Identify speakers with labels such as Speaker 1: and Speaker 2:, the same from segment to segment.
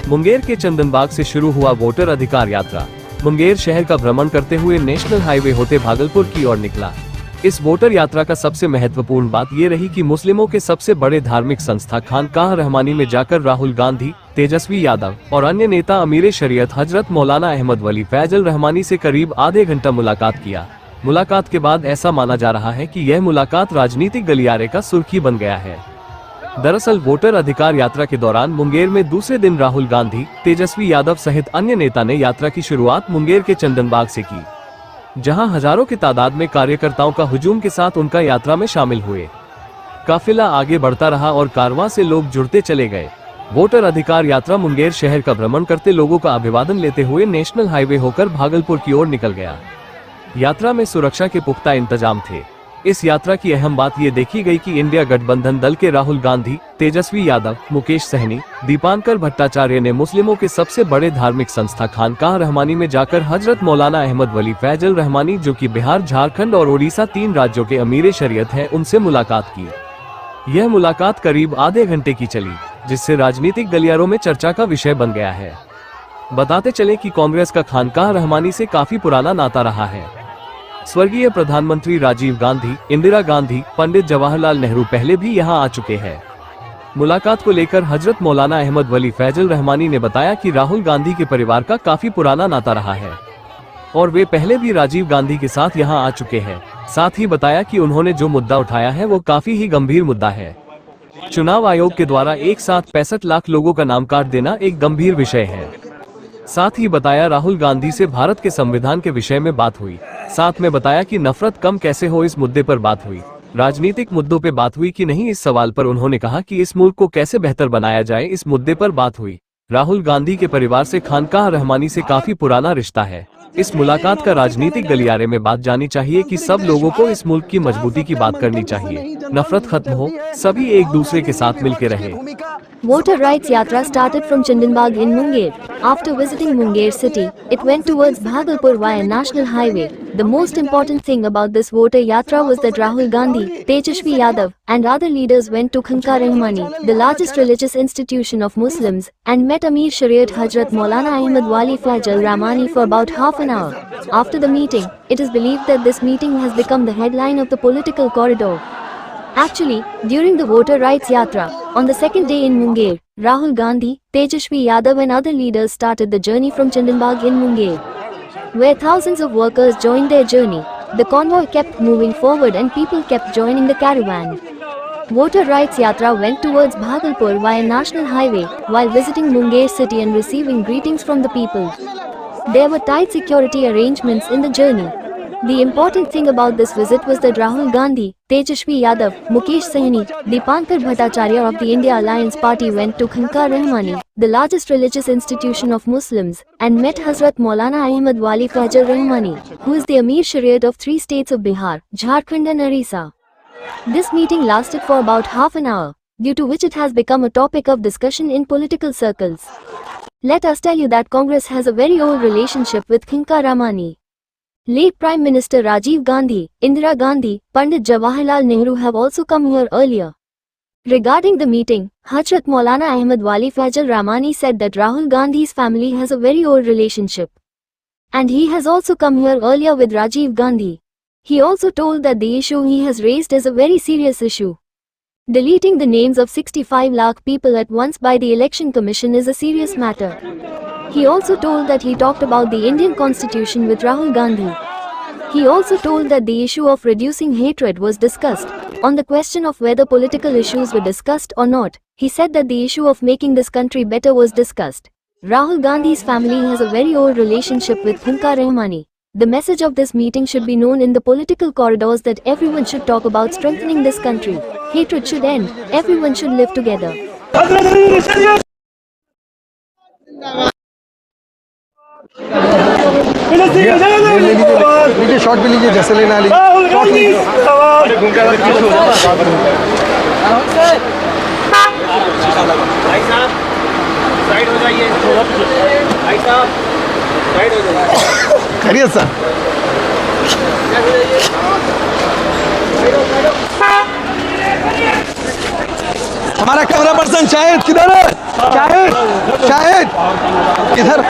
Speaker 1: मुंगेर के चंदनबाग से शुरू हुआ वोटर अधिकार यात्रा मुंगेर शहर का भ्रमण करते हुए नेशनल हाईवे होते भागलपुर की ओर निकला। इस वोटर यात्रा का सबसे महत्वपूर्ण बात ये रही कि मुस्लिमों के सबसे बड़े धार्मिक संस्था खानकाह रहमानी में जाकर राहुल गांधी, तेजस्वी यादव और अन्य नेता अमीर शरीयत हजरत मौलाना अहमद वली फैजल रहमानी से करीब आधे घंटा मुलाकात किया। मुलाकात के बाद ऐसा माना जा रहा है कि यह मुलाकात राजनीतिक गलियारे का सुर्खी बन गया है। दरअसल वोटर अधिकार यात्रा के दौरान मुंगेर में दूसरे दिन राहुल गांधी, तेजस्वी यादव सहित अन्य नेता ने यात्रा की शुरुआत मुंगेर के चंदनबाग से की, जहां हजारों की तादाद में कार्यकर्ताओं का हुजूम के साथ उनका यात्रा में शामिल हुए। काफिला आगे बढ़ता रहा और कारवां से लोग जुड़ते चले गए। वोटर अधिकार यात्रा मुंगेर शहर का भ्रमण करते लोगों का अभिवादन लेते हुए नेशनल हाईवे होकर भागलपुर की ओर निकल गया। यात्रा में सुरक्षा के पुख्ता इंतजाम थे। इस यात्रा की अहम बात ये देखी गई कि इंडिया गठबंधन दल के राहुल गांधी, तेजस्वी यादव, मुकेश सहनी, दीपांकर भट्टाचार्य ने मुस्लिमों के सबसे बड़े धार्मिक संस्था खानकाह रहमानी में जाकर हजरत मौलाना अहमद वली फैजल रहमानी, जो कि बिहार, झारखंड और ओडिशा 3 राज्यों के अमीर शरीयत हैं, उनसे मुलाकात की। यह मुलाकात करीब आधे घंटे की चली, जिससे राजनीतिक गलियारों में चर्चा का विषय बन गया है। बताते चले कि कांग्रेस का खानकाह रहमानी से काफी पुराना नाता रहा है। स्वर्गीय प्रधानमंत्री राजीव गांधी, इंदिरा गांधी, पंडित जवाहरलाल नेहरू पहले भी यहां आ चुके हैं। मुलाकात को लेकर हजरत मौलाना अहमद वली फैजल रहमानी ने बताया कि राहुल गांधी के परिवार का काफी पुराना नाता रहा है और वे पहले भी राजीव गांधी के साथ यहां आ चुके हैं। साथ ही बताया कि उन्होंने जो मुद्दा उठाया है वो काफी ही गंभीर मुद्दा है। चुनाव आयोग के द्वारा एक साथ 65 लाख लोगों का नाम काट देना एक गंभीर विषय है। साथ ही बताया राहुल गांधी से भारत के संविधान के विषय में बात हुई। साथ में बताया कि नफरत कम कैसे हो, इस मुद्दे पर बात हुई। राजनीतिक मुद्दों पे बात हुई कि नहीं, इस सवाल पर उन्होंने कहा कि इस मुल्क को कैसे बेहतर बनाया जाए, इस मुद्दे पर बात हुई। राहुल गांधी के परिवार से खानकाह रहमानी से काफी पुराना रिश्ता है। इस मुलाकात का राजनीतिक गलियारे में बात जानी चाहिए कि सब लोगों को इस मुल्क की मजबूती की बात करनी चाहिए, नफरत खत्म हो, सभी एक दूसरे के साथ मिलकर रहे।
Speaker 2: Voter rights yatra started from Chandanbag in Munger. After visiting Munger city, it went towards Bhagalpur via National Highway. The most important thing about this voter yatra was that Rahul Gandhi, Tejasvi Yadav, and other leaders went to Khanka Rahmani, the largest religious institution of Muslims, and met Amir Shariat Hazrat Maulana Ahmad Wali Fajal Rahmani for about half an hour. After the meeting, it is believed that this meeting has become the headline of the political corridor. Actually, during the voter rights yatra, on the second day in Munger, Rahul Gandhi, Tejasvi Yadav and other leaders started the journey from Chandanbag in Munger, where thousands of workers joined their journey. The convoy kept moving forward and people kept joining the caravan. Voter rights yatra went towards Bhagalpur via National Highway, while visiting Munger city and receiving greetings from the people. There were tight security arrangements in the journey. The important thing about this visit was that Rahul Gandhi, Tejasvi Yadav, Mukesh Sahni, Deepankar Bhattacharya of the India Alliance Party went to Khanka Rahmani, the largest religious institution of Muslims, and met Hazrat Maulana Ahmad Wali Fajal Rahmani, who is the Amir Shariat of 3 states of Bihar, Jharkhand and Orissa. This meeting lasted for about half an hour, due to which it has become a topic of discussion in political circles. Let us tell you that Congress has a very old relationship with Khanka Rahmani. Late Prime Minister Rajiv Gandhi, Indira Gandhi, Pandit Jawaharlal Nehru have also come here earlier. Regarding the meeting, Hazrat Maulana Ahmad Wali Fajal Rahmani said that Rahul Gandhi's family has a very old relationship. And he has also come here earlier with Rajiv Gandhi. He also told that the issue he has raised is a very serious issue. Deleting the names of 65 lakh people at once by the Election Commission is a serious matter. He also told that he talked about the Indian Constitution with Rahul Gandhi. He also told that the issue of reducing hatred was discussed. On the question of whether political issues were discussed or not, he said that the issue of making this country better was discussed. Rahul Gandhi's family has a very old relationship with Khanka Rahmani. The message of this meeting should be known in the political corridors that everyone should talk about strengthening this country. Hatred should end. Everyone should live together.
Speaker 3: लीजिए shot भी लीजिए, जैसे लेना लीजिए।
Speaker 4: भाई साहब side हो जाइए, भाई साहब साइड हो जाइए।
Speaker 3: खैरियत सर। हमारा कैमरा पर्सन शाहिद किधर है? शाहिद शाहिद किधर?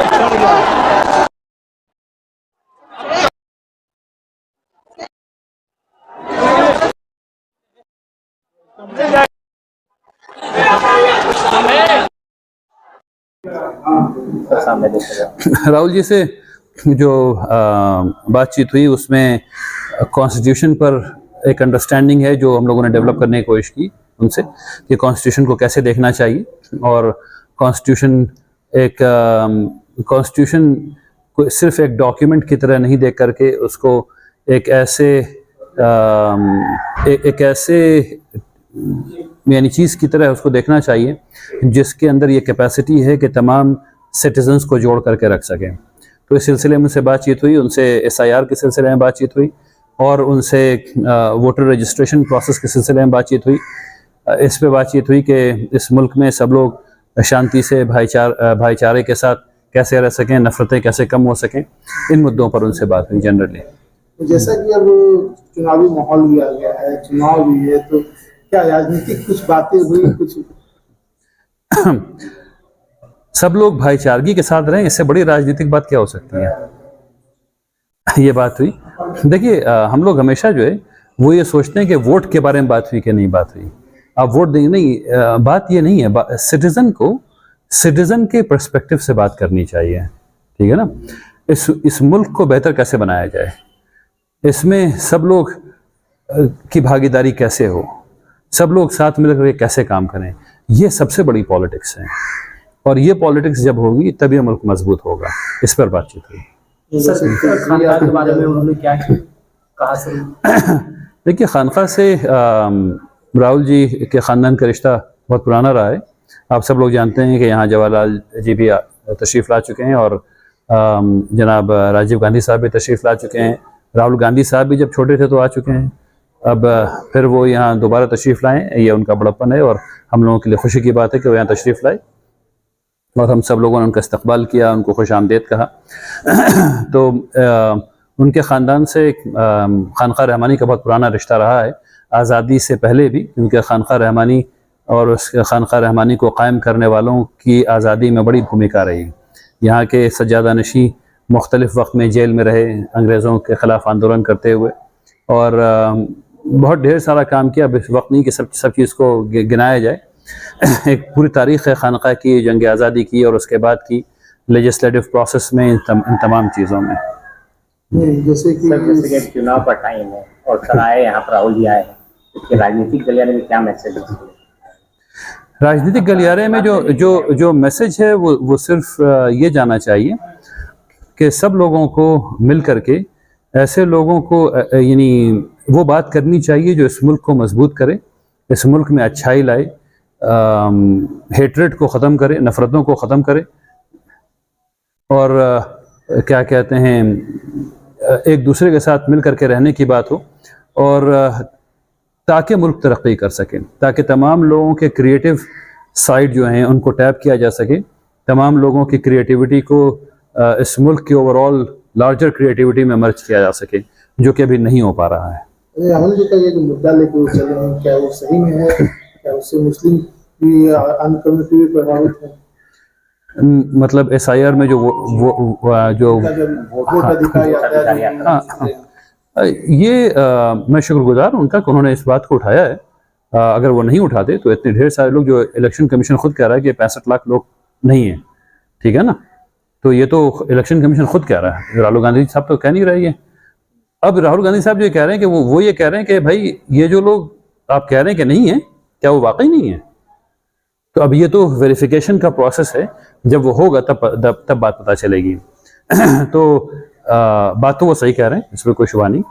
Speaker 5: राहुल जी से जो बातचीत हुई उसमें कॉन्स्टिट्यूशन पर एक अंडरस्टैंडिंग है जो हम लोगों ने डेवलप करने की कोशिश की उनसे कि कॉन्स्टिट्यूशन को कैसे देखना चाहिए और कॉन्स्टिट्यूशन को सिर्फ एक डॉक्यूमेंट की तरह नहीं देख करके उसको एक ऐसे यानी चीज़ की तरह उसको देखना चाहिए जिसके अंदर ये कैपेसिटी है कि तमाम सिटीजन्स को जोड़ करके रख सकें। तो इस सिलसिले में उनसे बातचीत हुई, उनसे SIR के सिलसिले में बातचीत हुई और उनसे वोटर रजिस्ट्रेशन प्रोसेस के सिलसिले में बातचीत हुई। इस पे बातचीत हुई कि इस मुल्क में सब लोग शांति से भाईचारे के साथ कैसे रह सकें, नफरतें कैसे कम हो सकें, इन मुद्दों पर उनसे बात हुई जनरली।
Speaker 6: जैसा कि अब चुनावी माहौल भी आ गया है, चुनाव भी है, तो क्या राजनीतिक कुछ बातें हुई? कुछ
Speaker 5: सब लोग भाईचारगी के साथ रहें, इससे बड़ी राजनीतिक बात क्या हो सकती है? ये बात हुई। देखिए हम लोग हमेशा जो है वो ये सोचते हैं कि वोट के बारे में बात हुई कि नहीं बात हुई। आप वोट देंगे नहीं, बात ये नहीं है। सिटीजन के पर्सपेक्टिव से बात करनी चाहिए, ठीक है ना। इस मुल्क को बेहतर कैसे बनाया जाए, इसमें सब लोग की भागीदारी कैसे हो, सब लोग साथ मिलकर कैसे काम करें, ये सबसे बड़ी पॉलिटिक्स है। और ये पॉलिटिक्स जब होगी तब ये मुल्क मजबूत होगा। इस पर बातचीत हुई।
Speaker 4: खानका के बारे में उन्होंने क्या कहा सर?
Speaker 5: देखिए खानका से राहुल जी के ख़ानदान का रिश्ता बहुत पुराना रहा है। आप सब लोग जानते हैं कि यहाँ जवाहरलाल जी भी तशरीफ़ ला चुके हैं और जनाब राजीव गांधी साहब भी तशरीफ़ ला चुके हैं। राहुल गांधी साहब भी जब छोटे थे तो आ चुके हैं, अब फिर वो यहाँ दोबारा तशरीफ़ लाएँ, ये उनका बड़प्पन है और हम लोगों के लिए खुशी की बात है कि वो यहाँ तशरीफ़ लाए और हम सब लोगों ने उनका इस्तकबाल किया, उनको खुश आमदीद कहा। तो उनके ख़ानदान से खानका रहमानी का बहुत पुराना रिश्ता रहा है, आज़ादी से पहले भी, क्योंकि खानका रहमानी और उस खानका रहमानी को कायम करने वालों की आज़ादी में बड़ी भूमिका रही। यहाँ के सज्जादा नशी मुख्तलिफ़ वक्त में जेल में रहे अंग्रेज़ों के ख़िलाफ़ आंदोलन करते हुए और बहुत ढेर सारा काम किया। अब इस वक्त नहीं कि सब चीज़ को गिनाया जाए। एक पूरी तारीख़ है खानका की, जंग आज़ादी की और उसके बाद की लेजिस्लेटिव प्रोसेस में इन तमाम चीज़ों में।
Speaker 6: जैसे कि
Speaker 4: चुनाव का टाइम है और सर आए यहाँ पर राहुल जी आए हैं, इसके राजनीतिक गलियारे में क्या मैसेज है?
Speaker 5: राजनीतिक गलियारे में जो मैसेज है वो सिर्फ ये जाना चाहिए कि सब लोगों को मिल करके ऐसे लोगों को यानी वो बात करनी चाहिए जो इस मुल्क को मजबूत करे, इस मुल्क में अच्छाई लाए, हेट्रेड को ख़त्म करे, नफ़रतों को ख़त्म करे और क्या कहते हैं एक दूसरे के साथ मिल करके रहने की बात हो और ताकि मुल्क तरक्की कर सके, ताकि तमाम लोगों के क्रिएटिव साइड जो हैं उनको टैप किया जा सके, तमाम लोगों की क्रिएटिविटी को इस मुल्क की ओवरऑल लार्जर क्रिएटिविटी में मर्ज किया जा सके, जो कि अभी नहीं हो पा रहा है।
Speaker 6: राहुल जी का ये जो मुद्दा लेके चले हैं, क्या वो सही में है? क्या उससे मुस्लिम भी अन्य कम्युनिटी भी प्रभावित है?
Speaker 5: मतलब SIR में जो
Speaker 6: वोट अधिकार
Speaker 5: ये मैं शुक्रगुजार हूं उनका कि उन्होंने इस बात को उठाया है। अगर वो नहीं उठाते तो इतने ढेर सारे लोग, जो इलेक्शन कमीशन खुद कह रहा है कि 65 लाख लोग नहीं है, ठीक है ना, तो ये तो इलेक्शन कमीशन खुद कह रहा है, राहुल गांधी साहब तो कह नहीं रहे हैं। अब राहुल गांधी साहब जो कह रहे हैं कि वो ये कह रहे हैं कि भाई ये जो लोग आप कह रहे हैं कि नहीं है, क्या वो वाकई नहीं है? तो अब ये तो वेरिफिकेशन का प्रोसेस है, जब वो होगा तब बात पता चलेगी। तो बात तो वो सही कह रहे हैं, इसमें कोई शुबा नहीं।